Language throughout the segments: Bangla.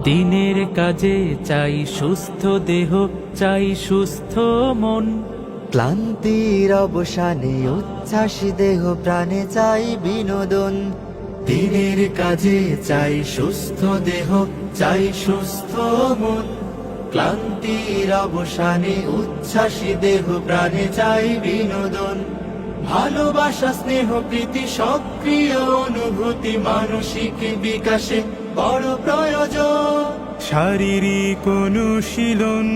দিনের কাজে চাই সুস্থ দেহ, চাই সুস্থ মন। ক্লান্তির অবসানে উচ্ছ্বাসী দেহ প্রাণে চাই বিনোদন। দিনের কাজে চাই সুস্থ দেহ, চাই সুস্থ মন। ক্লান্তির অবসানে উচ্ছ্বাসী দেহ প্রাণে চাই বিনোদন। ভালোবাসা, স্নেহ, প্রীতি, সক্রিয় অনুভূতি মানসিক বিকাশে বড় প্রয়োজন। শারীরিক অনুশীলন,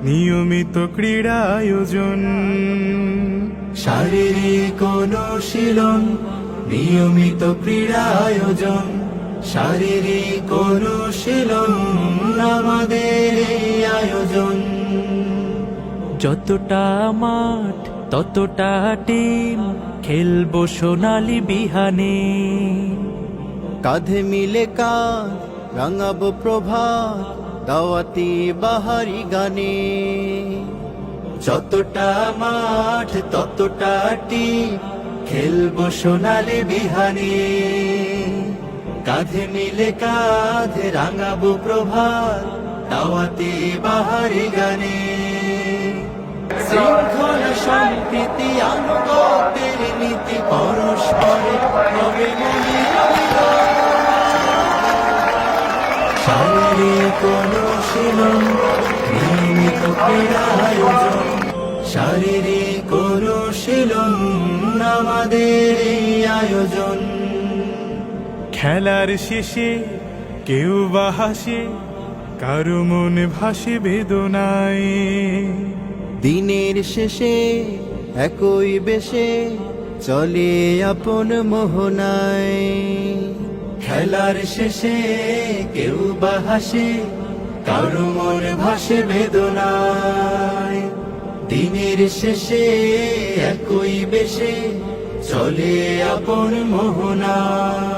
নিয়মিত ক্রীড়া আয়োজন। শারীরিক অনুশীলন, নিয়মিত ক্রীড়া আয়োজন। শারীরিক অনুশীলন আমাদের এই আয়োজন। যতটা মাঠ ততটা টিম, খেলবো সোনালি বিহানে। কাঁধে মিলে কাঁধ রাঙাবো প্রভাত দাওয়াতি বাহারি গানে। যতটা মাঠ ততটা টিম, খেলবো সোনালি বিহানে। কাঁধে মিলে কাঁধ রাঙাবো প্রভাত দাওয়াতি বাহারি গানে। শৃঙ্খলা, সম্প্রীতি, আনুগত্যের নীতি পরস্পরে হবে মূল্যায়িত। শারীরিক অনুশীলন, নিয়মিত ক্রীড়া আয়োজন। শারীরিক অনুশীলন আমাদের এই আয়োজন। খেলার শেষে কেউ বা হাসে, কারো মন ভাসে বেদনায়। দিনের শেষে একই বেশে চলে আপন মোহনায়। খেলার শেষে কেউ বা হাসে, কারো মন ভাসে বেদনায়। দিনের শেষে একই বেশে চলে আপন মোহনায়।